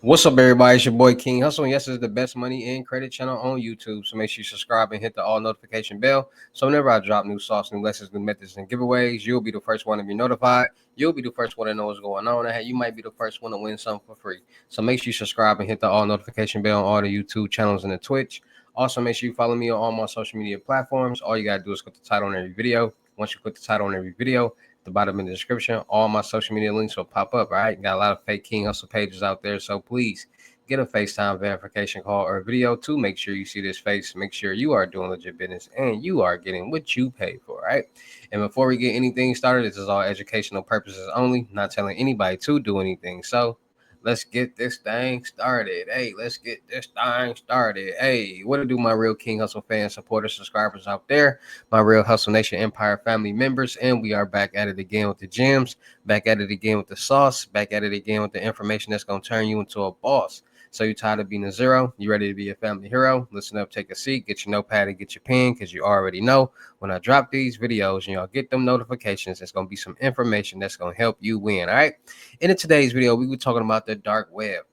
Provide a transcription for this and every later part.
What's up, everybody? It's your boy King Hussle, and yes, it's the best money and credit channel on YouTube. So make sure you subscribe and hit the all notification bell. So whenever I drop new sauce, new lessons, new methods, and giveaways, you'll be the first one to be notified. You'll be the first one to know what's going on. And you might be the first one to win something for free. So make sure you subscribe and hit the all notification bell on all the YouTube channels and the Twitch. Also, make sure you follow me on all my social media platforms. All you gotta do is click the title on every video. Once you click the title on every video, the bottom in the description, all my social media links will pop up. All right, got a lot of fake King Hustle pages out there, so please get a FaceTime verification call or video to make sure you see this face. Make sure you are doing legit business and you are getting what you paid for. All right. And before we get anything started, this is all educational purposes only, not telling anybody to do anything. So let's get this thing started. Hey, let's get this thing started. Hey, what to do, my real King Hustle fans, supporters, subscribers out there, my real Hustle Nation Empire family members. And we are back at it again with the gems, back at it again with the sauce, back at it again with the information that's going to turn you into a boss. So you tired of being a zero? You ready to be a family hero? Listen up, take a seat, get your notepad and get your pen, because you already know when I drop these videos and y'all get them notifications, it's going to be some information that's going to help you win. All right. And in today's video, we were talking about the dark web.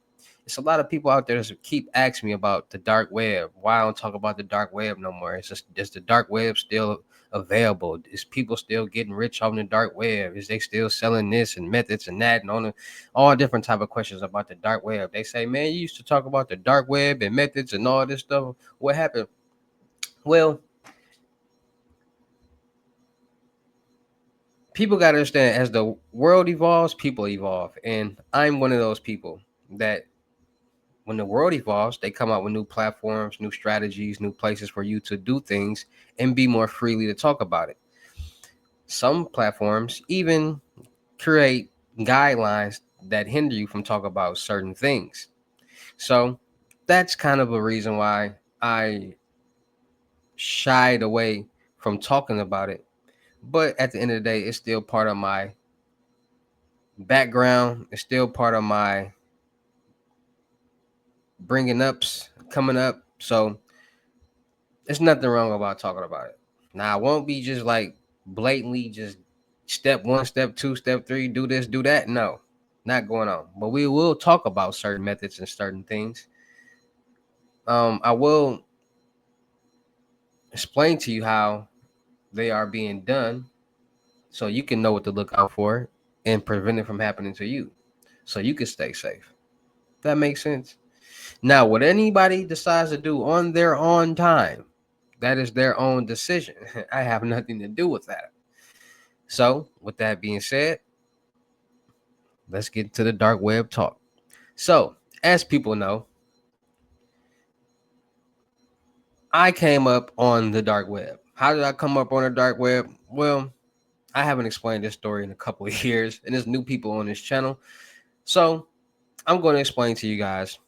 It's a lot of people out there that keep asking me about the dark web. Why I don't talk about the dark web no more? It's just, is the dark web still available? Is people still getting rich on the dark web? Is they still selling this and methods and that and on all different type of questions about the dark web? They say, man, you used to talk about the dark web and methods and all this stuff. What happened? Well, people got to understand, as the world evolves, people evolve. And I'm one of those people that when the world evolves, they come out with new platforms, new strategies, new places for you to do things and be more freely to talk about it. Some platforms even create guidelines that hinder you from talking about certain things. So that's kind of a reason why I shied away from talking about it. But at the end of the day, it's still part of my background. It's still part of my bringing ups, coming up. So there's nothing wrong about talking about it. Now, I won't be just like blatantly just step one, step two, step three, do this, do that. No, not going on. But we will talk about certain methods and certain things. I will explain to you how they are being done so you can know what to look out for and prevent it from happening to you so you can stay safe. That makes sense. Now, what anybody decides to do on their own time, that is their own decision. I have nothing to do with that. So, with that being said, let's get to the dark web talk. So, as people know, I came up on the dark web. How did I come up on the dark web? Well, I haven't explained this story in a couple of years, and there's new people on this channel. So, I'm going to explain to you guys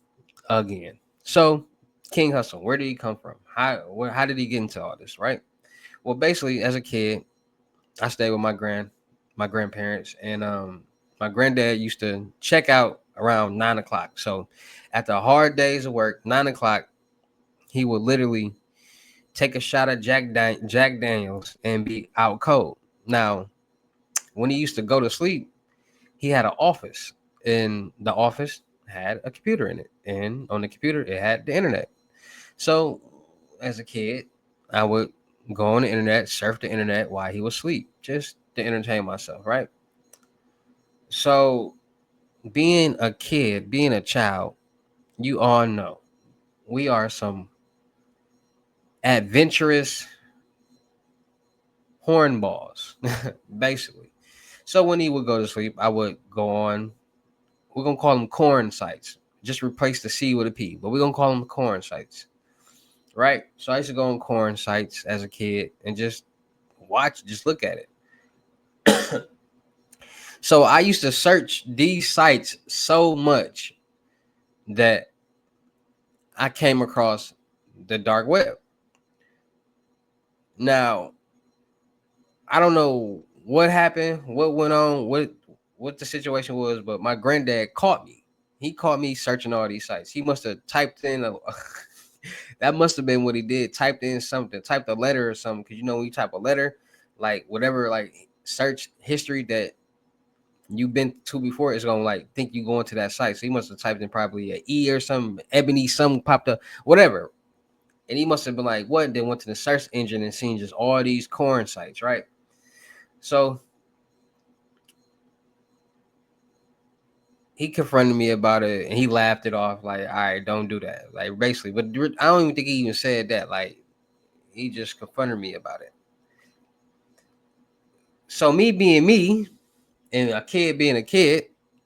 again. So, King Hustle, where did he come from? How did he get into all this, right? Well, basically, as a kid, I stayed with my grandparents, and my granddad used to check out around 9 o'clock. So after hard days of work, 9 o'clock, he would literally take a shot of Jack Daniels and be out cold. Now, when he used to go to sleep, he had an office, and the office had a computer in it, and on the computer it had the internet. So as a kid, I would go on the internet, surf the internet while he was asleep, just to entertain myself, right? So being a kid, being a child, you all know we are some adventurous hornballs, basically. So when he would go to sleep, I would go on, we're going to call them corn sites. Just replace the C with a P, but we're going to call them corn sites, right? So I used to go on corn sites as a kid and just watch, just look at it. So I used to search these sites so much that I came across the dark web. Now, I don't know what happened, what went on, what the situation was, but my granddad caught me. He caught me searching all these sites. He must have typed in that must have been what he did. Typed in something, typed a letter or something. Because when you type a letter, like whatever, like search history that you've been to before, it's gonna like think you going to that site. So he must have typed in probably a E or some ebony, something popped up, whatever. And he must have been like, what? Then went to the search engine and seen just all these corn sites, right? So he confronted me about it and he laughed it off, like, all right, don't do that. Like basically, but I don't even think he even said that. Like he just confronted me about it. So me being me and a kid being a kid,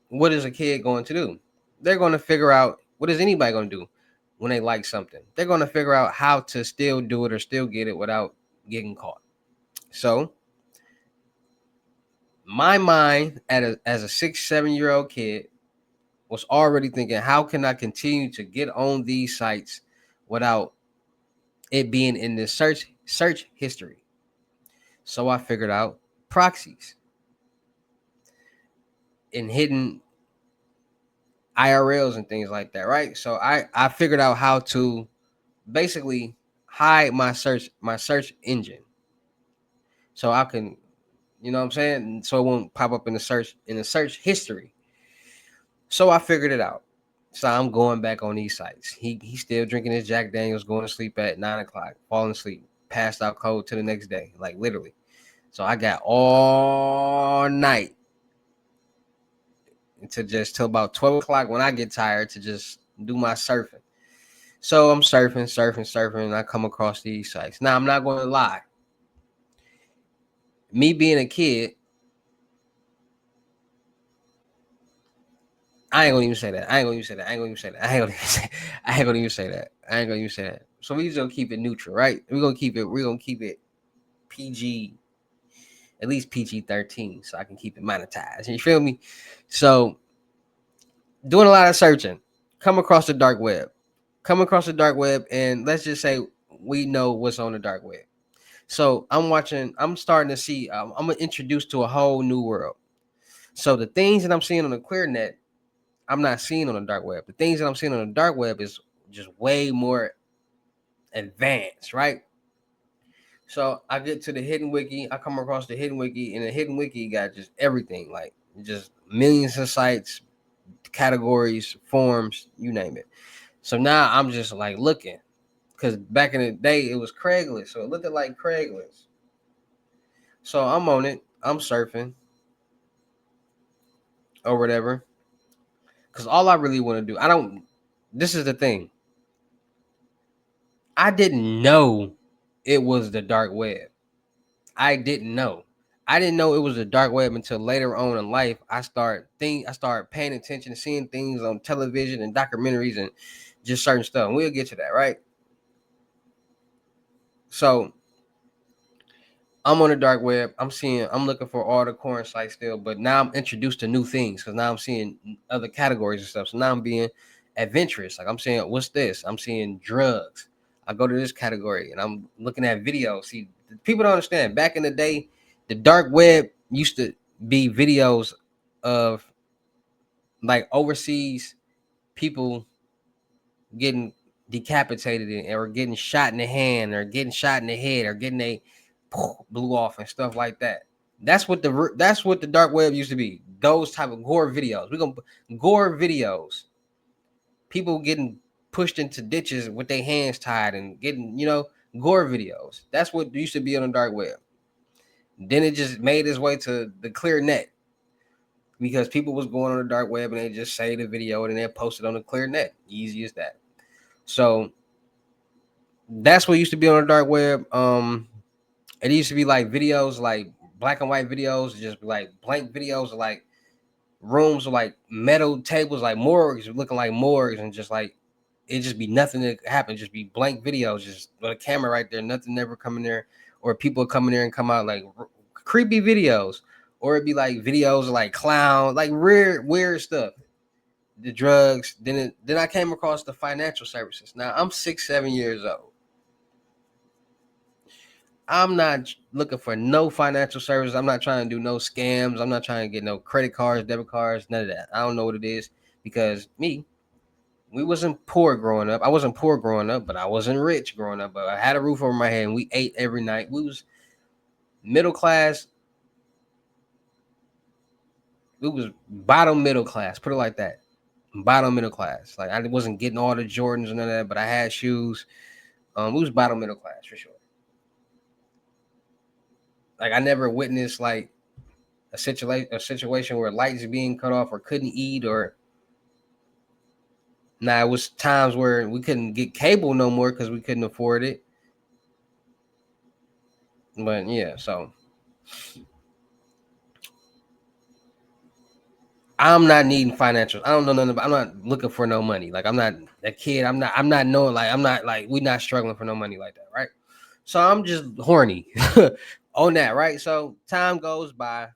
what is a kid going to do? They're going to figure out, what is anybody going to do when they like something? They're going to figure out how to still do it or still get it without getting caught. So my mind as a 6, 7 year old kid was already thinking, how can I continue to get on these sites without it being in the search history? So I figured out proxies and hidden IRLs and things like that, right? So I figured out how to basically hide my search engine, so I can, you know what I'm saying, so it won't pop up in the search history. So I figured it out. So I'm going back on these sites. He's still drinking his Jack Daniels, going to sleep at 9 o'clock, falling asleep, passed out cold to the next day, like literally. So I got all night until just till about 12 o'clock when I get tired to just do my surfing. So I'm surfing, and I come across these sites. Now I'm not going to lie. Me being a kid, I ain't gonna even say that. I ain't gonna even say that. I ain't gonna even say that. I ain't gonna even say. I ain't gonna even say that. I ain't gonna even say that. So we just gonna keep it neutral, right? We're gonna keep it. We're gonna keep it PG, at least PG-13, so I can keep it monetized. You feel me? So doing a lot of searching, come across the dark web, and let's just say we know what's on the dark web. So I'm watching. I'm starting to see. I'm introduced to a whole new world. So the things that I'm seeing on the clear net, I'm not seeing on the dark web. The things that I'm seeing on the dark web is just way more advanced, right? So I get to the hidden wiki. I come across the hidden wiki, and the hidden wiki got just everything, like just millions of sites, categories, forms, you name it. So now I'm just like looking, because back in the day it was Craigslist, so it looked like Craigslist. So I'm on it. I'm surfing or whatever, because all I really want to do, I don't. This is the thing. I didn't know it was the dark web. I didn't know. I didn't know it was the dark web until later on in life. I start paying attention, seeing things on television and documentaries and just certain stuff. And we'll get to that, right? So I'm on the dark web. I'm looking for all the corn sites still, but now I'm introduced to new things because now I'm seeing other categories and stuff. So now I'm being adventurous. Like I'm saying, what's this? I'm seeing drugs. I go to this category and I'm looking at videos. See, people don't understand. Back in the day, the dark web used to be videos of like overseas people getting decapitated or getting shot in the hand or getting shot in the head or getting a blew off and stuff like that. That's what the dark web used to be. Those type of gore videos. We're gonna gore videos. People getting pushed into ditches with their hands tied and getting, gore videos. That's what used to be on the dark web. Then it just made its way to the clear net because people was going on the dark web and they just say the video and then they post it on the clear net. Easy as that. So that's what used to be on the dark web. It used to be like videos, like black and white videos, just like blank videos, like rooms with like metal tables, like morgues, looking like morgues, and just like it just be nothing that happen, just be blank videos, just with a camera right there, nothing never coming there, or people come in there and come out like creepy videos, or it'd be like videos of like clown, like weird stuff. The drugs. Then I came across the financial services. Now I'm 6, 7 years old. I'm not looking for no financial services. I'm not trying to do no scams. I'm not trying to get no credit cards, debit cards, none of that. I don't know what it is because we wasn't poor growing up. I wasn't poor growing up, but I wasn't rich growing up. But I had a roof over my head and we ate every night. We was middle class. we was bottom middle class, put it like that. Bottom middle class. Like I wasn't getting all the Jordans and all that, but I had shoes. We was bottom middle class for sure. Like I never witnessed like a situation where lights being cut off or couldn't eat or it was times where we couldn't get cable no more because we couldn't afford it. But yeah, so I'm not needing financials. I don't know nothing about. I'm not looking for no money. Like I'm not a kid. I'm not knowing. Like I'm not like we're not struggling for no money like that, right? So I'm just horny on that, right? So time goes by.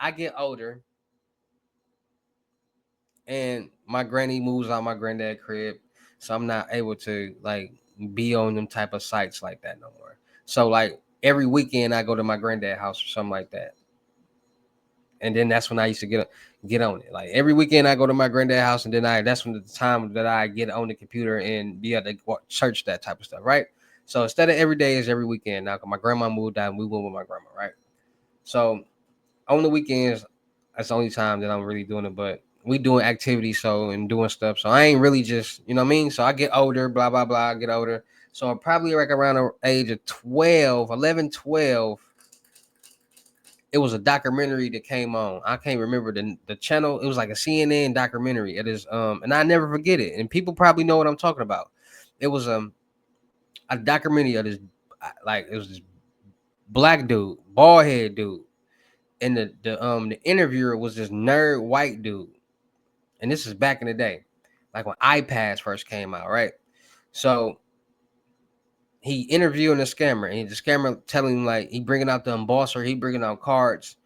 I get older, and my granny moves out my granddad crib, so I'm not able to like be on them type of sites like that no more. So like every weekend I go to my granddad house or something like that, and then that's when I used to get on it. Like every weekend I go to my granddad house, and then that's when the time that I get on the computer and be able to search that type of stuff, right? So instead of every day is every weekend now. 'Cause my grandma moved out, and we went with my grandma, right? So on the weekends, that's the only time that I'm really doing it. But we doing activities, so and doing stuff. So I ain't really just, you know what I mean? So I get older, blah, blah, blah, I get older. So I'm probably like around the age of 12, 11, 12. It was a documentary that came on. I can't remember the channel. It was like a CNN documentary. It is and I never forget it. And people probably know what I'm talking about. It was a documentary of this like it was this black dude, bald head dude. And the interviewer was this nerd white dude. And this is back in the day, like when iPads first came out, right? So he interviewing the scammer, and the scammer telling him like he bringing out the embosser, he bringing out cards,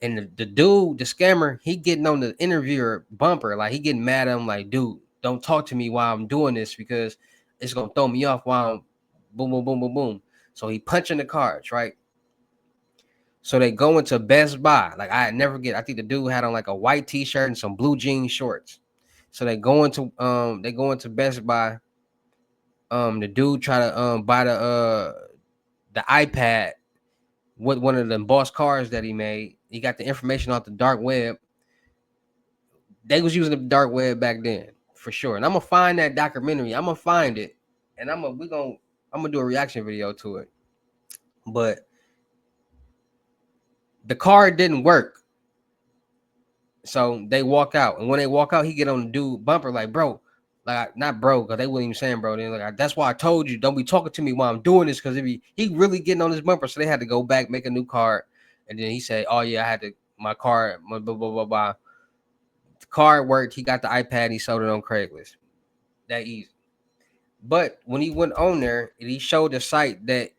and the dude, the scammer, he getting on the interviewer bumper, like he getting mad at him, like, dude, don't talk to me while I'm doing this because it's gonna throw me off while I'm boom, boom, boom, boom, boom. So he punching the cards, right? So they go into Best Buy. Like I never get. I think the dude had on like a white t-shirt and some blue jean shorts. So they go into Best Buy. The dude try to buy the iPad with one of the embossed cards that he made. He got the information off the dark web. They was using the dark web back then for sure. And I'm gonna find that documentary. I'm gonna find it, and I'm gonna do a reaction video to it. But the card didn't work. So they walk out, and when they walk out, he get on the dude bumper like, bro, like not bro, because they wasn't even saying bro. They're like, that's why I told you, don't be talking to me while I'm doing this, because if he really getting on his bumper, so they had to go back, make a new card, and then he said, oh yeah, I had to my card, blah blah blah blah blah. The card worked. He got the iPad. He sold it on Craigslist. That easy. But when he went on there and he showed the site that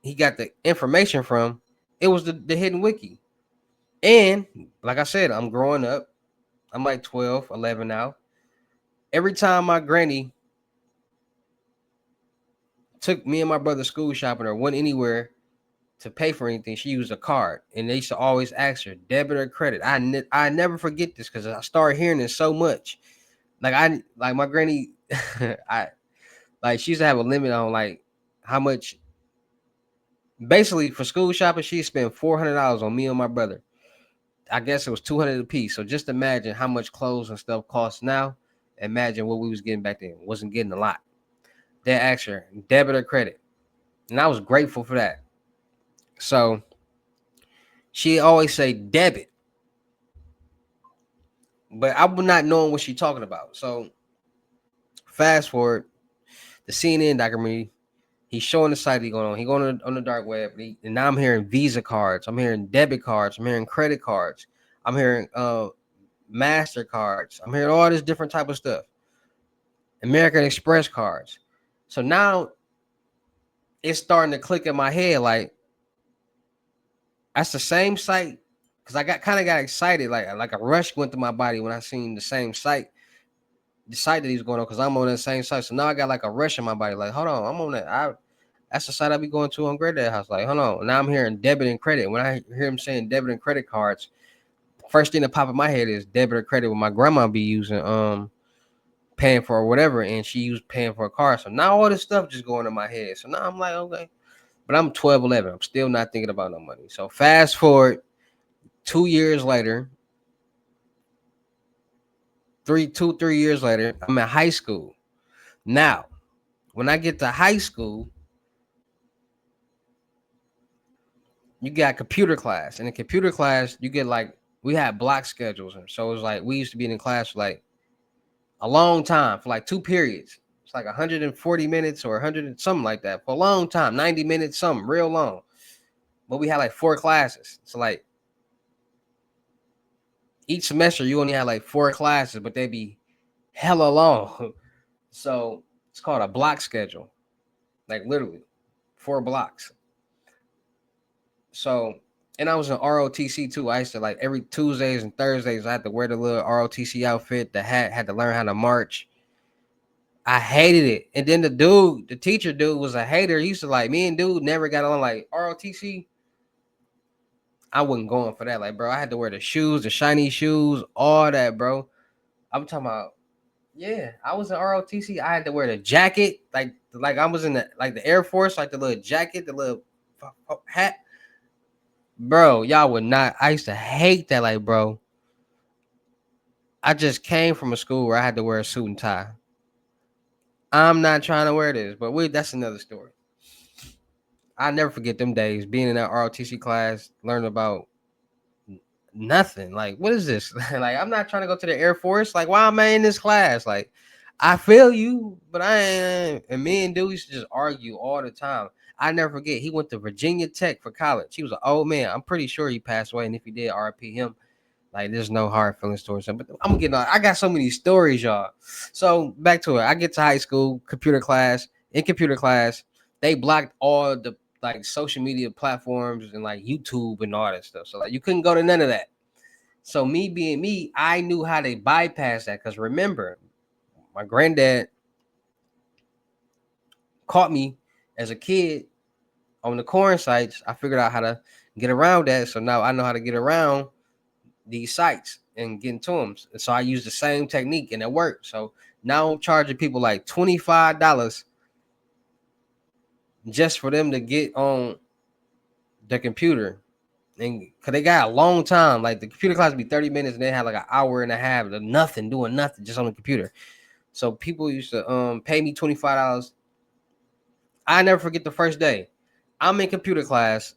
he got the information from, it was the hidden wiki. And like I said, I'm growing up. I'm like 12, 11 now. Every time my granny took me and my brother school shopping or went anywhere to pay for anything, she used a card. And they used to always ask her, debit or credit. I never forget this because I started hearing this so much. Like my granny, I like she used to have a limit on like how much. Basically, for school shopping, she spent $400 on me and my brother. I guess it was 200 a piece. So just imagine how much clothes and stuff costs now. Imagine what we was getting back then. Wasn't getting a lot. They asked her debit or credit, and I was grateful for that. So she always say debit, but I was not knowing what she talking about. So fast forward, the CNN documentary. He's showing the site he going on. He going on the dark web, and now I'm hearing Visa cards. I'm hearing debit cards. I'm hearing credit cards. I'm hearing Mastercards. I'm hearing all this different type of stuff. American Express cards. So now it's starting to click in my head like that's the same site, because I got excited, like a rush went through my body when I seen the same site, the site that he's going on, because I'm on that same site. So now I got like a rush in my body, like hold on, I'm on that. That's the site I be going to on Granddad House. Like hold on, now I'm hearing debit and credit. When I hear him saying debit and credit cards, first thing that pop in my head is debit or credit. What my grandma be using, paying for whatever, and she used paying for a car. So now all this stuff just going in my head. So now I'm like, okay. But I'm 12, 11. I'm still not thinking about no money. So fast forward, 2 years later, 3 years later, I'm in high school. Now, when I get to high school, you got computer class. In the computer class, you get like we had block schedules, so it was like we used to be in class for like a long time for like 2 periods. It's like 140 minutes or 100 and something like that for a long time, 90 minutes, something real long. But we had like 4 classes. So like each semester you only had like 4 classes, but they'd be hella long. So it's called a block schedule, like literally 4 blocks. So, and I was in ROTC too. I used to like every Tuesdays and Thursdays I had to wear the little ROTC outfit, the hat, had to learn how to march. I hated it. And then the teacher dude was a hater. He used to like me and dude never got on like ROTC. I wasn't going for that. Like, bro, I had to wear the shoes, the shiny shoes, all that, bro. I'm talking about, yeah, I was in ROTC. I had to wear the jacket, like I was in the Air Force, like the little jacket, the little hat. Bro, y'all would not. I used to hate that. Like, bro, I just came from a school where I had to wear a suit and tie. I'm not trying to wear this, but that's another story. I never forget them days being in that ROTC class, learning about nothing. Like, what is this? Like, I'm not trying to go to the Air Force. Like, why am I in this class? Like, I feel you, but I ain't. And me and dude used to just argue all the time. I never forget. He went to Virginia Tech for college. He was an old man. I'm pretty sure he passed away. And if he did, RIP him. Like, there's no hard feelings towards him. But I'm getting on. I got so many stories, y'all. So back to it. I get to high school, computer class. In computer class, they blocked all the like social media platforms and like YouTube and all that stuff. So like you couldn't go to none of that. So me being me, I knew how to bypass that. Cause remember, my granddad caught me as a kid on the corn sites. I figured out how to get around that. So now I know how to get around these sites and get into them. So I use the same technique and it worked. So now I'm charging people like $25 just for them to get on the computer. And cause they got a long time, like the computer class would be 30 minutes and they had like an hour and a half of nothing, doing nothing, just on the computer. So people used to pay me $25. I never forget the first day. I'm in computer class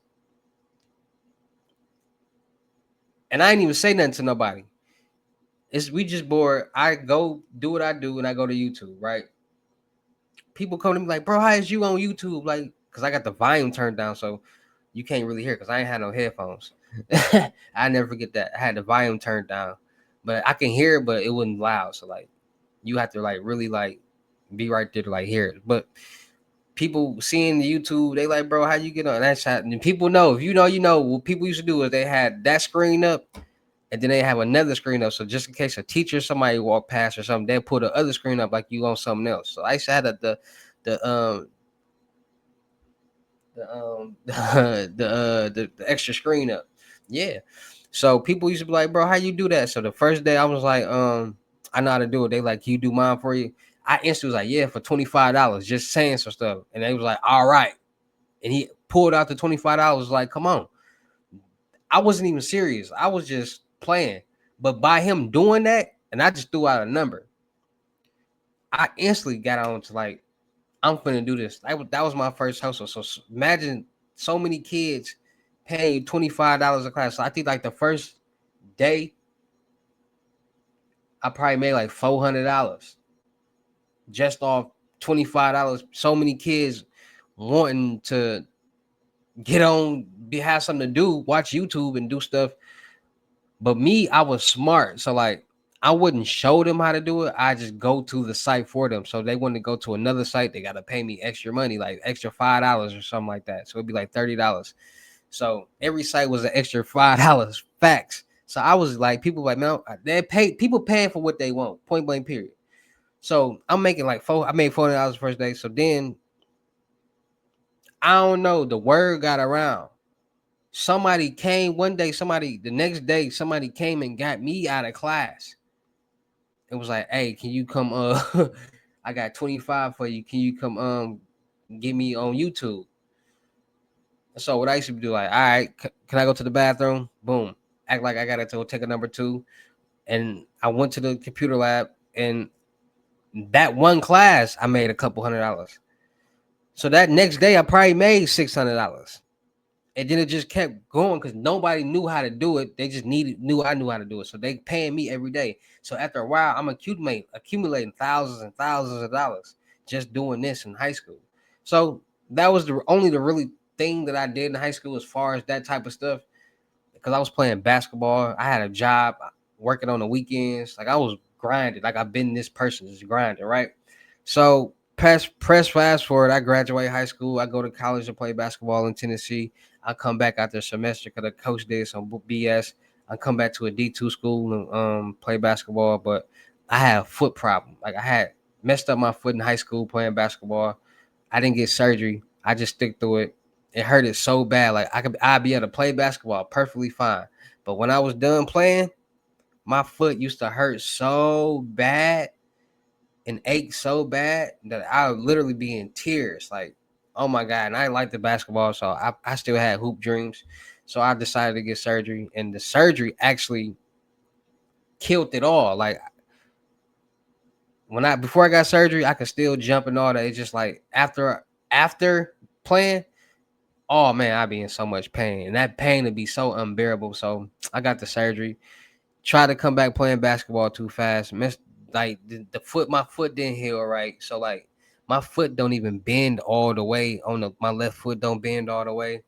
and I ain't even say nothing to nobody. We just bored. I go do what I do and I go to YouTube, right? People come to me like, bro, how is you on YouTube? Like, cause I got the volume turned down, so you can't really hear because I ain't had no headphones. I never forget that. I had the volume turned down, but I can hear it, but it wasn't loud. So like you have to like really like be right there to like hear it. But people seeing the YouTube, they like, bro, how you get on that shot? And people know, if you know, you know what people used to do is they had that screen up and then they have another screen up. So just in case a teacher, somebody walk past or something, they put the other screen up like you on something else. So I used to have the the extra screen up. Yeah. So people used to be like, bro, how you do that? So the first day I was like, I know how to do it. They like, can you do mine for you? I instantly was like, yeah, for $25, just saying some stuff. And they was like, all right. And he pulled out the $25, like, come on. I wasn't even serious. I was just playing. But by him doing that, and I just threw out a number, I instantly got on to like, I'm finna do this. That was my first hustle. So imagine so many kids paying $25 a class. So I think like the first day, I probably made like $400 just off $25. So many kids wanting to get on, have something to do, watch YouTube and do stuff. But me, I was smart. So like I wouldn't show them how to do it. I just go to the site for them. So they want to go to another site, they gotta pay me extra money, like extra $5 or something like that. So it'd be like $30. So every site was an extra $5. Facts. So I was like, people like, man, they pay people paying for what they want, point blank, period. So I'm making like I made $400 the first day. So then I don't know, the word got around. Somebody came one day, the next day, somebody came and got me out of class. It was like, hey, can you come I got 25 for you. Can you come get me on YouTube? So what I used to do, like, all right, can I go to the bathroom? Boom. act like I got to take a number two. And I went to the computer lab, and that one class I made a couple $100. So that next day I probably made $600. And then it just kept going because nobody knew how to do it. They just knew I knew how to do it. So they paying me every day. So after a while, I'm accumulating thousands and thousands of dollars just doing this in high school. So that was the really thing that I did in high school as far as that type of stuff. Because I was playing basketball. I had a job working on the weekends. Like I was grinding. Like I've been this person just grinding, right? So press fast forward. I graduate high school. I go to college to play basketball in Tennessee. I come back after a semester because the coach did some BS. I come back to a D2 school and play basketball, but I had a foot problem. Like I had messed up my foot in high school playing basketball. I didn't get surgery. I just stick through it. It hurted so bad. Like I'd be able to play basketball perfectly fine. But when I was done playing, my foot used to hurt so bad and ache so bad that I would literally be in tears. Like, oh my God. And I liked the basketball, so I still had hoop dreams. So I decided to get surgery. And the surgery actually killed it all. Like before I got surgery, I could still jump and all that. It's just like after playing, oh man, I'd be in so much pain. And that pain would be so unbearable. So I got the surgery. Tried to come back playing basketball too fast. Missed like my foot didn't heal right. So like my foot don't even bend all the way on my left foot don't bend all the way.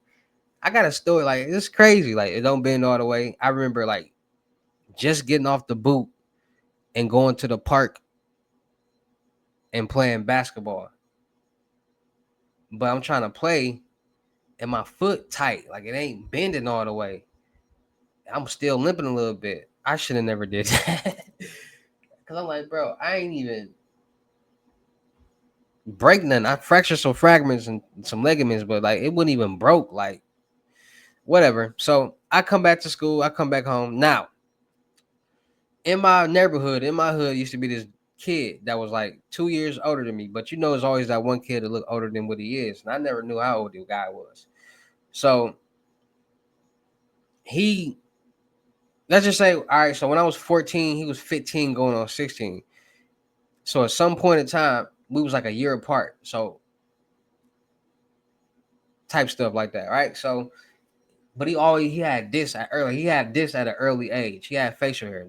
I got a story like it's crazy. Like it don't bend all the way. I remember like just getting off the boot and going to the park and playing basketball. But I'm trying to play and my foot tight. Like it ain't bending all the way. I'm still limping a little bit. I should have never did that. Cause I'm like, bro, I ain't even break none. I fractured some fragments and some ligaments, but like it wouldn't even broke. Like whatever. So I come back to school. I come back home. Now in my neighborhood, in my hood, used to be this kid that was like 2 years older than me. But you know, it's always that one kid that look older than what he is, and I never knew how old the guy was. So he, let's just say, all right. So when I was 14, he was 15, going on 16. So at some point in time, we was like a year apart. So type stuff like that, right? So, but he had this at early. He had this at an early age. He had facial hair.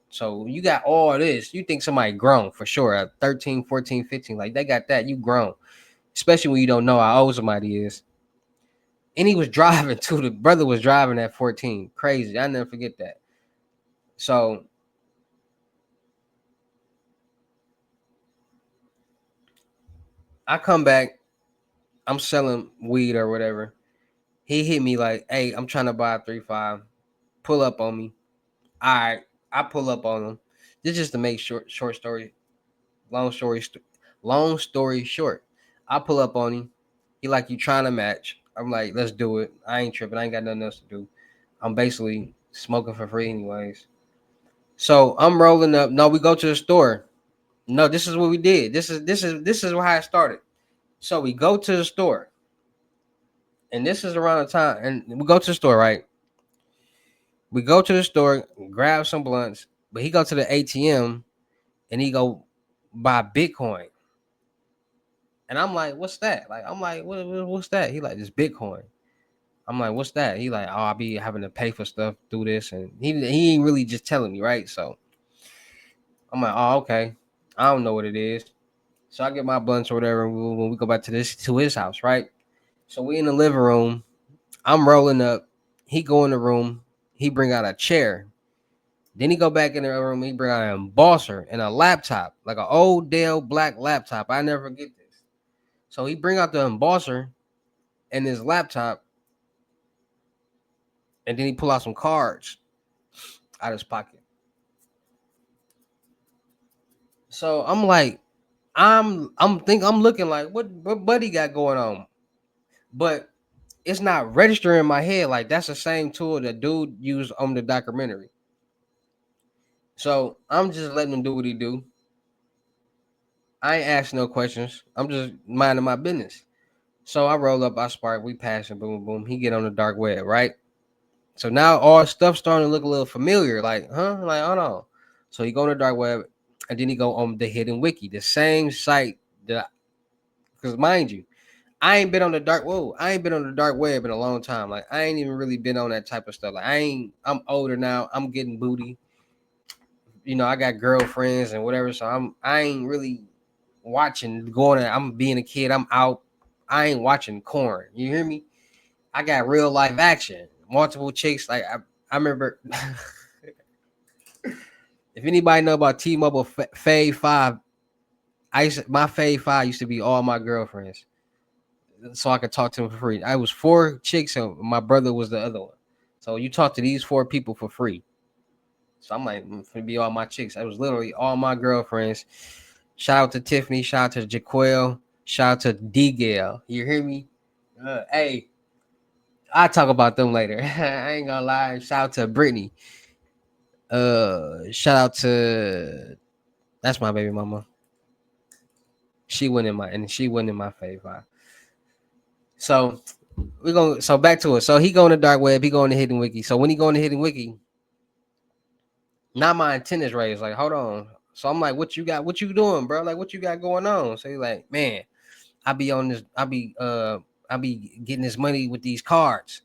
So you got all this. You think somebody grown for sure at 13, 14, 15. Like they got that. You grown. Especially when you don't know how old somebody is. And he was driving too. The brother was driving at 14. Crazy. I never forget that. So I come back. I'm selling weed or whatever. He hit me like, hey, I'm trying to buy a 3.5. Pull up on me. All right. I pull up on him. This is just to make short story, long story, long story short. I pull up on him. He like, you trying to match. I'm like, let's do it. I ain't tripping. I ain't got nothing else to do. I'm basically smoking for free anyways. So I'm rolling up. No, we go to the store. No, this is what we did. This is how it started. So we go to the store, and this is around the time, and we go to the store, right? We go to the store, grab some blunts, but he go to the ATM and he go buy Bitcoin. And I'm like, what's that? Like, I'm like, what's that? He like, this Bitcoin. I'm like, what's that? He like, oh, I'll be having to pay for stuff through this, and he ain't really just telling me, right? So I'm like, oh, okay. I don't know what it is. So I get my blunts or whatever when we go back to his house, right? So we in the living room. I'm rolling up. He go in the room. He bring out a chair. Then he go back in the room. He bring out an embosser and a laptop, like an old Dell black laptop. I never forget this. So he bring out the embosser and his laptop, and then he pull out some cards out of his pocket. So I'm like, I'm looking like what Buddy got going on, but it's not registering in my head like that's the same tool that dude used on the documentary. So I'm just letting him do what he do. I ain't asking no questions. I'm just minding my business. So I roll up, I spark, we passing, boom, boom. He get on the dark web, right? So now all stuff starting to look a little familiar. Like, huh? Like, hold on. So he go on the dark web, and then he go on the hidden wiki, the same site that, because mind you, I ain't been on the dark. Whoa, I ain't been on the dark web in a long time. Like, I ain't even really been on that type of stuff. Like, I ain't. I'm older now. I'm getting booty. I got girlfriends and whatever. So I ain't really watching going. I'm being a kid. I'm out. I ain't watching corn. You hear me? I got real life action. Multiple chicks. Like I remember. If anybody know about T-Mobile Fave 5, my Fave 5 used to be all my girlfriends, so I could talk to them for free. I was 4 chicks, and my brother was the other one. So you talk to these 4 people for free. So I'm like, to be all my chicks. I was literally all my girlfriends. Shout out to Tiffany. Shout out to Jaquel. Shout out to D Gale. You hear me? Hey, I talk about them later. I ain't gonna lie. Shout out to Brittany. Shout out to, that's my baby mama. She went in my favor. So so back to it. So he go on the dark web, he go on the hidden wiki. So when he go on the hidden wiki, now my antennas raised. Like, hold on. So I'm like, what you got? What you doing, bro? Like, what you got going on? So he's like, man, I be on this. I be getting this money with these cards.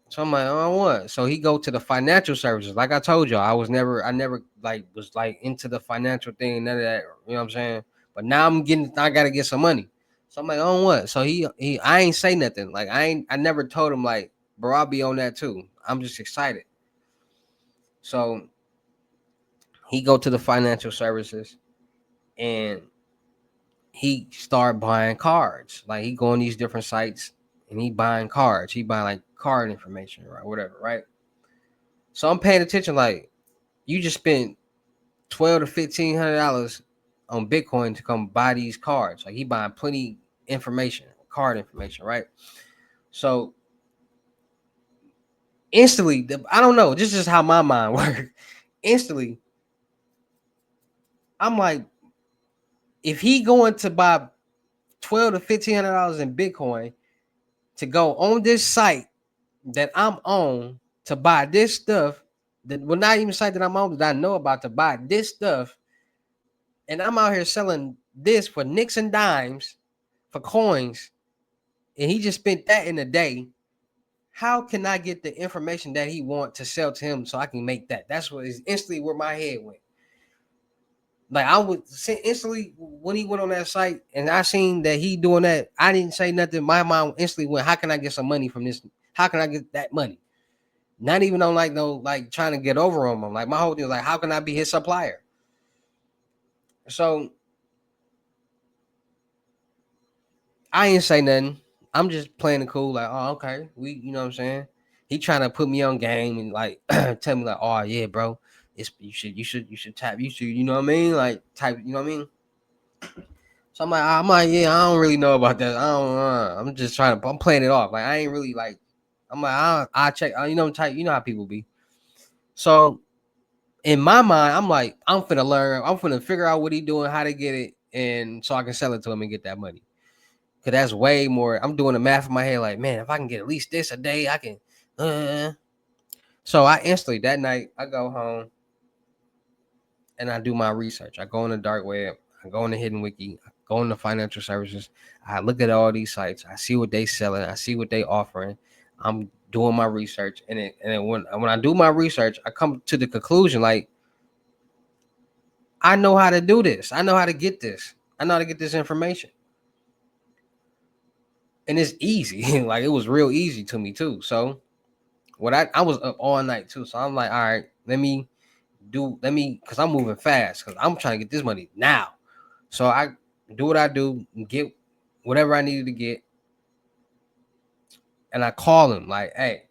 So I'm like, oh, what? So he go to the financial services. Like I told y'all, I never like was like into the financial thing, none of that. You know what I'm saying? But now I gotta get some money. So I'm like, oh, what? So I ain't say nothing. Like I never told him like, bro, I'll be on that too. I'm just excited. So he go to the financial services and he start buying cards. Like he go on these different sites and he buying cards. He buying like card information or whatever, right? So I'm paying attention. Like you just spent $1,200 to $1,500 on Bitcoin to come buy these cards. Like he buying plenty information, card information, right? So instantly, I don't know. This is how my mind works. Instantly, I'm like, if he going to buy $1,200 to $1,500 in Bitcoin to go on this site that I'm on to buy this stuff, that well, not even site that I'm on that I know about to buy this stuff, and I'm out here selling this for nicks and dimes for coins, and he just spent that in a day. How can I get the information that he want to sell to him so I can make that? That's what is instantly where my head went. Like I would instantly when he went on that site and I seen that he doing that, I didn't say nothing. My mind instantly went, how can I get some money from this? How can I get that money? Not even on like no like trying to get over on him. Like my whole thing was like, how can I be his supplier? So I ain't say nothing. I'm just playing it cool, like, oh, okay. You know what I'm saying? He trying to put me on game and like tell me like, oh yeah, bro, it's you should tap, you know what I mean? Like type, you know what I mean? So I'm like, yeah, I don't really know about that. I don't. I'm just trying to. I'm playing it off. Like I ain't really like. I'm like, I check. You know, type. You know how people be. So in my mind, I'm like, I'm finna learn. I'm finna figure out what he doing, how to get it, and so I can sell it to him and get that money. Cause that's way more. I'm doing the math in my head. Like, man, if I can get at least this a day, I can. So I instantly that night I go home and I do my research. I go on the dark web. I go on the hidden wiki. I go on the financial services. I look at all these sites. I see what they selling. I see what they offering. I'm doing my research, and when I do my research, I come to the conclusion like I know how to do this. I know how to get this. I know how to get this information, and it's easy. Like it was real easy to me too. So what I was up all night too. So I'm like, all right, because I'm moving fast because I'm trying to get this money now. So I do what I do, get whatever I needed to get, and I call him like, "Hey,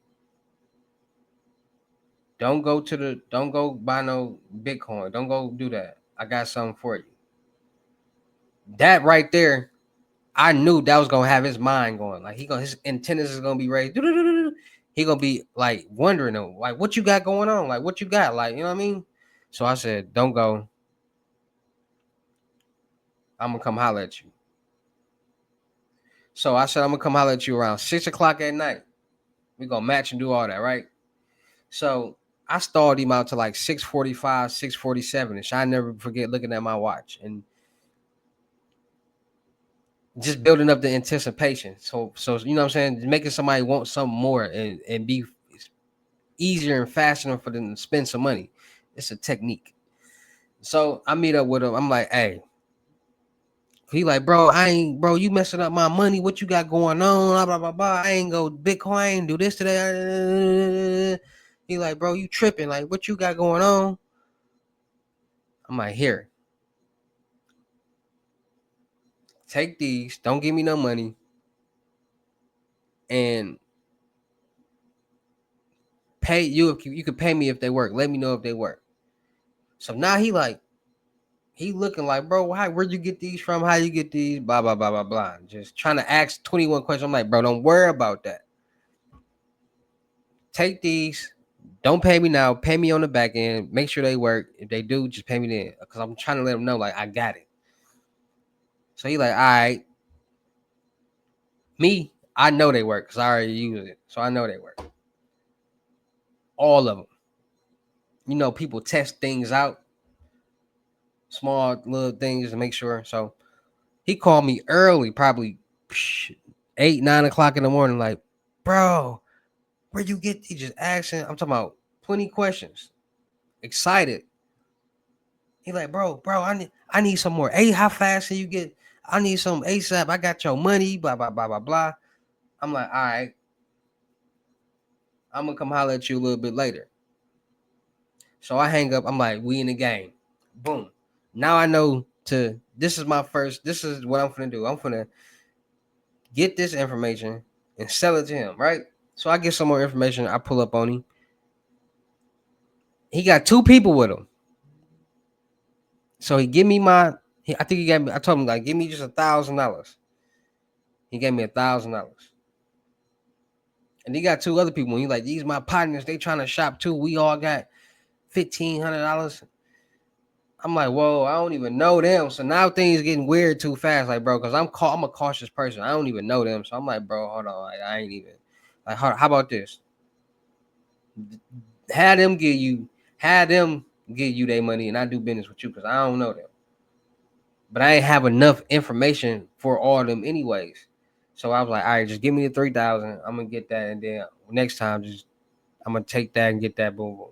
don't go buy no Bitcoin. Don't go do that. I got something for you." That right there, I knew that was gonna have his mind going. Like his antennas is gonna be raised. He gonna be like wondering, like, what you got going on? Like, what you got? Like, you know what I mean? So I said, "Don't go. I'm gonna come holler at you." So I said, "I'm gonna come holler at you around 6 o'clock at night." We gonna match and do all that, right? So I stalled him out to like 6:45, 6:47, and I never forget looking at my watch and just building up the anticipation. So you know what I'm saying, making somebody want something more and be easier and faster for them to spend some money. It's a technique. So I meet up with him. I'm like, hey, he like, bro, bro, you messing up my money. What you got going on? Blah blah blah blah. I ain't go Bitcoin, do this today. He like, bro, you tripping? Like, what you got going on? I'm like, here, take these. Don't give me no money, and pay you. If you could pay me if they work. Let me know if they work. So now he looking like, bro, where'd you get these from? How you get these? Blah blah blah blah blah. Just trying to ask 21 questions. I'm like, bro, don't worry about that. Take these. Don't pay me now. Pay me on the back end. Make sure they work. If they do, just pay me then. Because I'm trying to let them know, like, I got it. So he like, all right. Me, I know they work because I already use it. So I know they work. All of them. You know, people test things out, small little things to make sure. So he called me early, probably 8, 9 o'clock in the morning, like, bro, where you get these? Just asking. I'm talking about 20 questions. Excited. He like, bro, I need some more. Hey, how fast can you get? I need some ASAP. I got your money. Blah blah blah blah blah. I'm like, all right. I'm gonna come holler at you a little bit later. So I hang up. I'm like, we in the game. Boom. Now I know to. This is my first. This is what I'm gonna do. I'm gonna get this information and sell it to him, right? So I get some more information. I pull up on him. He got 2 people with him. So he give me I think he gave me. I told him like, give me just $1,000. He gave me $1,000. And he got 2 other people. And he like, these my partners. They trying to shop too. We all got $1,500. I'm like, whoa, I don't even know them. So now things getting weird too fast, like, bro, because I'm a cautious person. I don't even know them. So I'm like, bro, hold on, like, I ain't even like, how about this? Have them give you, have them give you their money, and I do business with you because I don't know them. But I ain't have enough information for all of them, anyways. So I was like, all right, just give me the 3,000. I'm gonna get that, and then next time, just I'm gonna take that and get that boom boom.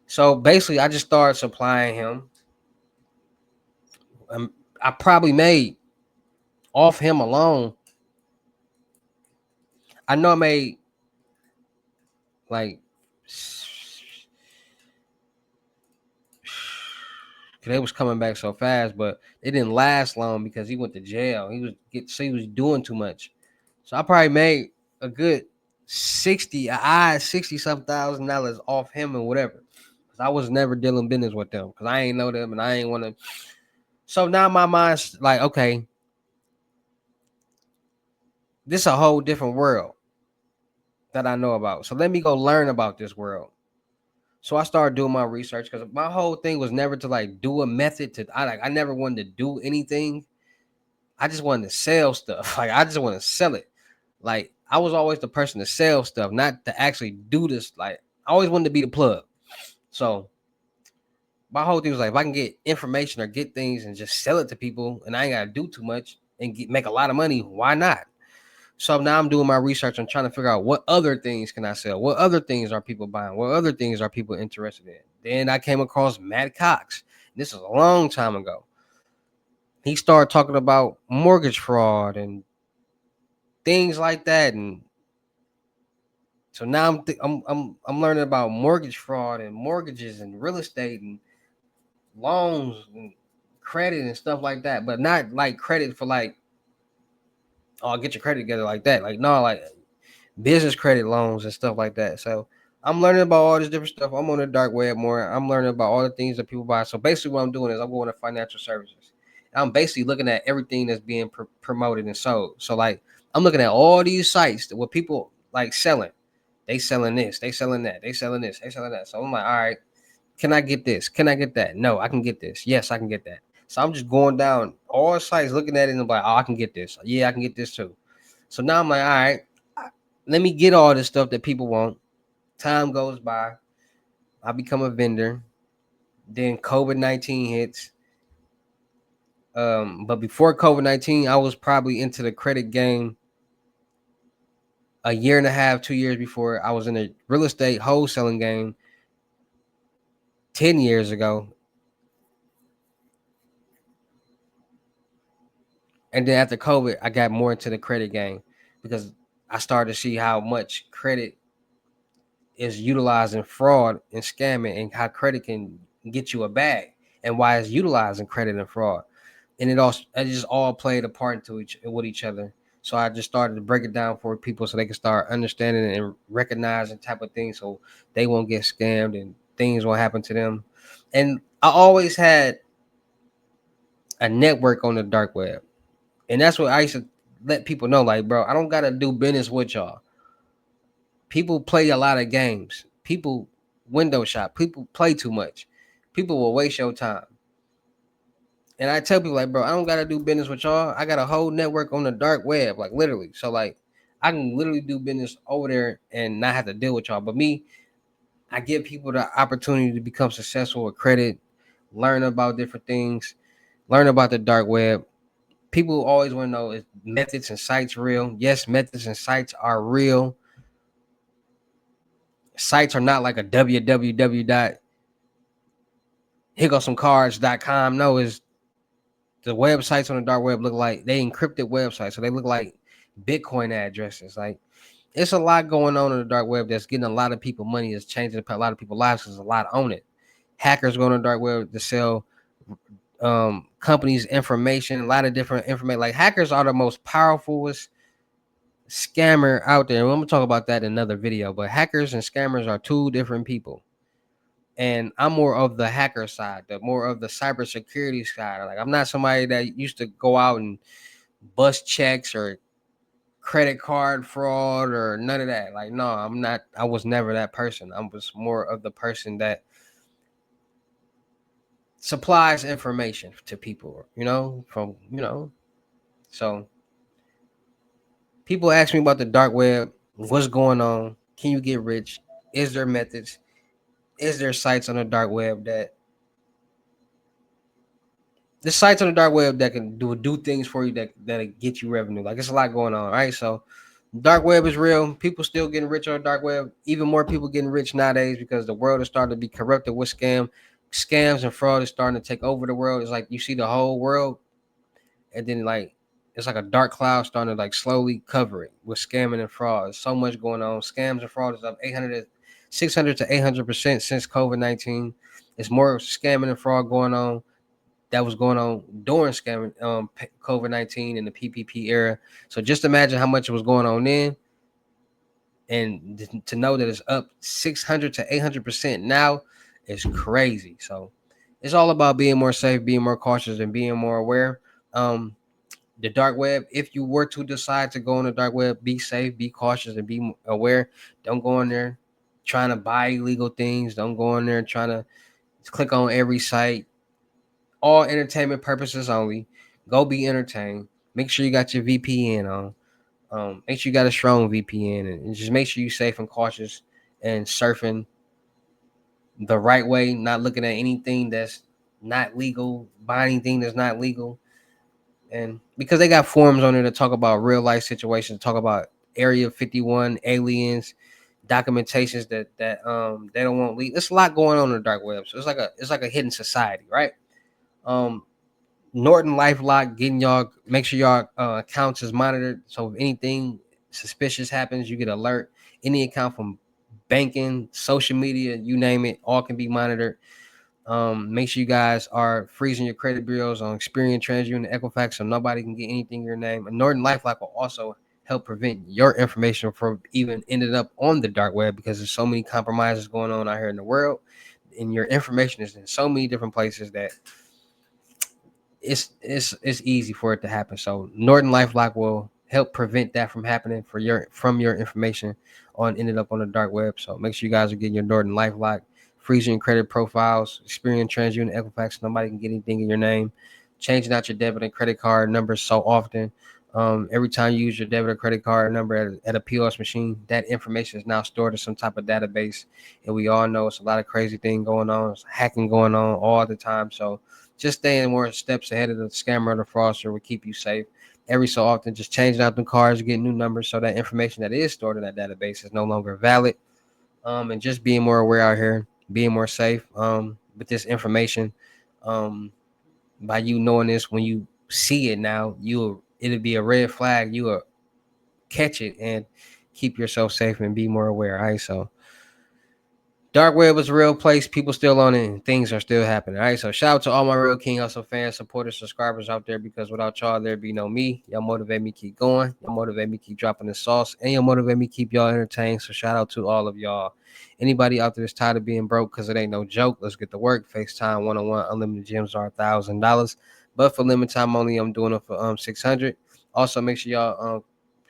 So basically, I just started supplying him. I probably made off him alone. I know I made like they was coming back so fast, but it didn't last long because he went to jail. He was doing too much. So I probably made a good 60 some $1,000 off him and whatever. Cause I was never dealing business with them because I ain't know them and I ain't want to. So now my mind's like, okay, this is a whole different world that I know about. So let me go learn about this world. So I started doing my research because my whole thing was never to like do a method to I never wanted to do anything. I just wanted to sell stuff. Like I just want to sell it. Like I was always the person to sell stuff, not to actually do this. Like I always wanted to be the plug. So my whole thing was like if I can get information or get things and just sell it to people and I ain't gotta do too much and make a lot of money, why not? So now I'm doing my research. I'm trying to figure out what other things can I sell? What other things are people buying? What other things are people interested in? Then I came across Matt Cox. This is a long time ago. He started talking about mortgage fraud and things like that. And so now I'm learning about mortgage fraud and mortgages and real estate and loans and credit and stuff like that. But not like credit for like, oh, get your credit together like that. Like no, like business credit loans and stuff like that. So I'm learning about all this different stuff. I'm on the dark web more. I'm learning about all the things that people buy. So basically, what I'm doing is I'm going to financial services. I'm basically looking at everything that's being promoted and sold. So like I'm looking at all these sites that what people like selling. They selling this. They selling that. They selling this. They selling that. So I'm like, all right, can I get this? Can I get that? No, I can get this. Yes, I can get that. So I'm just going down all sites, looking at it, and I'm like, oh, I can get this. Yeah, I can get this too. So now I'm like, all right. Let me get all this stuff that people want. Time goes by. I become a vendor. Then COVID-19 hits. But before COVID-19, I was probably into the credit game a year and a half, 2 years before. I was in the real estate wholesaling game 10 years ago. And then after COVID, I got more into the credit game because I started to see how much credit is utilized in fraud and scamming, and how credit can get you a bag, and why it's utilizing credit and fraud. And it just all played a part into each other. So I just started to break it down for people so they can start understanding and recognizing type of things, so they won't get scammed and things won't happen to them. And I always had a network on the dark web. And that's what I used to let people know, like, bro, I don't gotta do business with y'all. People play a lot of games. People window shop. People play too much. People will waste your time. And I tell people, like, bro, I don't gotta do business with y'all. I got a whole network on the dark web, like literally. So like, I can literally do business over there and not have to deal with y'all. But me, I give people the opportunity to become successful with credit, learn about different things, learn about the dark web. People always want to know, is methods and sites real? Yes, methods and sites are real. Sites are not like a www.hicksomecards.com. No, is the websites on the dark web look like they encrypted websites, so they look like Bitcoin addresses. Like, it's a lot going on in the dark web that's getting a lot of people money. That's changing a lot of people's lives because there's a lot on it. Hackers go on the dark web to sell companies information, a lot of different information. Like, hackers are the most powerful scammer out there. I'm gonna talk about that in another video. But hackers and scammers are two different people. And I'm more of the hacker side, the more of the cybersecurity side. Like, I'm not somebody that used to go out and bust checks or credit card fraud or none of that. Like, no, I'm not. I was never that person. I was more of the person that supplies information to people, So people ask me about the dark web. What's going on? Can you get rich? Is there methods? Is there sites on the dark web that the sites on the dark web that can do things for you that get you revenue? Like, it's a lot going on, right? So dark web is real. People still getting rich on the dark web. Even more people getting rich nowadays because the world is starting to be corrupted with scams and fraud is starting to take over the world. It's like you see the whole world, and then like it's like a dark cloud starting to like slowly cover it with scamming and fraud. There's so much going on. Scams and fraud is up 600 to 800% since COVID-19. It's more scamming and fraud going on that was going on during scamming COVID-19 and the PPP era. So just imagine how much was going on then, and to know that it's up 600 to 800% now is crazy. So it's all about being more safe, being more cautious, and being more aware. Um, the dark web, if you were to decide to go on the dark web, be safe, be cautious, and be aware. Don't go in there trying to buy illegal things. Don't go in there trying to click on every site. All entertainment purposes only. Go be entertained. Make sure you got your VPN on. Make sure you got a strong VPN, and just make sure you're safe and cautious and surfing the right way, not looking at anything that's not legal, buying anything that's not legal. And because they got forums on there to talk about real life situations, talk about Area 51, aliens, documentations that they don't want leak. There's a lot going on in the dark web. So it's like a hidden society, right? Um Norton LifeLock getting y'all, make sure y'all accounts is monitored. So if anything suspicious happens, you get alert. Any account from banking, social media, you name it, all can be monitored. Make sure you guys are freezing your credit bureaus on Experian, TransUnion, Equifax, so nobody can get anything in your name. And Norton LifeLock will also help prevent your information from even ending up on the dark web, because there's so many compromises going on out here in the world, and your information is in so many different places that it's easy for it to happen. So Norton LifeLock will help prevent that from happening from your information on ended up on the dark web. So make sure you guys are getting your Norton LifeLock, freezing credit profiles, Experian, TransUnion, Equifax. Nobody can get anything in your name. Changing out your debit and credit card numbers so often. Every time you use your debit or credit card number at a POS machine, that information is now stored in some type of database. And we all know it's a lot of crazy thing going on. It's hacking going on all the time. So just staying more steps ahead of the scammer or the fraudster will keep you safe. Every so often, just changing out the cards, getting new numbers so that information that is stored in that database is no longer valid. And just being more aware out here, being more safe with this information. Um, by you knowing this, when you see it now, it'll be a red flag. You will catch it and keep yourself safe and be more aware. All right, so dark web is a real place. People still on it, and things are still happening. All right, so shout out to all my real King Hustle fans, supporters, subscribers out there. Because without y'all, there'd be no me. Y'all motivate me keep going. Y'all motivate me keep dropping the sauce, and y'all motivate me keep y'all entertained. So shout out to all of y'all. Anybody out there that's tired of being broke because it ain't no joke, let's get to work. FaceTime 1-on-1 unlimited gems are $1,000, but for limited time only, I'm doing it for 600. Also, make sure y'all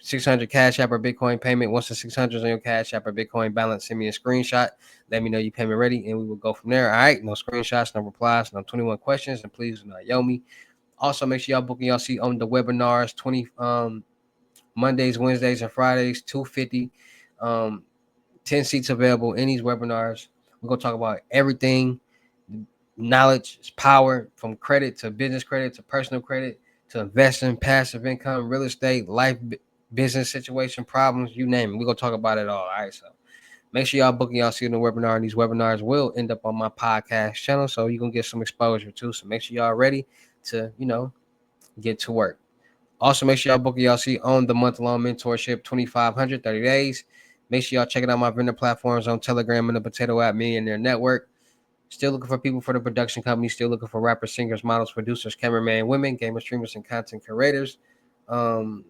600 Cash App or Bitcoin payment. Once the 600 is on your Cash App or Bitcoin balance, send me a screenshot. Let me know you payment ready, and we will go from there. All right, no screenshots, no replies, no 21 questions, and please do not yell me. Also, make sure y'all booking y'all seat on the webinars 20 Mondays, Wednesdays, and Fridays, 250. 10 seats available in these webinars. We're gonna talk about everything. Knowledge is power, from credit to business credit to personal credit to investing, passive income, real estate, life, business situation, problems, you name it. We're gonna talk about it all. All right, so make sure y'all booking y'all see in the webinar, and these webinars will end up on my podcast channel, so you can get some exposure too. So make sure y'all ready to, get to work. Also, make sure y'all booking y'all see on the month-long mentorship, 2,500, 30 days. Make sure y'all checking out my vendor platforms on Telegram and the Potato App Millionaire Network. Still looking for people for the production company. Still looking for rappers, singers, models, producers, cameramen, women, gamer streamers, and content creators. Um,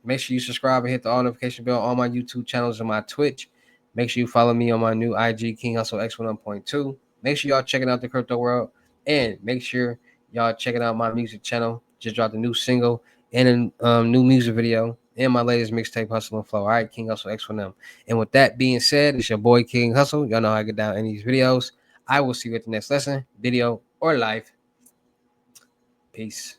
Make sure you subscribe and hit the all notification bell on my YouTube channels and my Twitch. Make sure you follow me on my new IG, King Hustle X1.2. Make sure y'all checking out the crypto world, and make sure y'all checking out my music channel. Just dropped a new single and a new music video and my latest mixtape, Hustle and Flow. All right, King Hustle X1M. And with that being said, it's your boy King Hustle. Y'all know how I get down in these videos. I will see you at the next lesson, video, or live. Peace.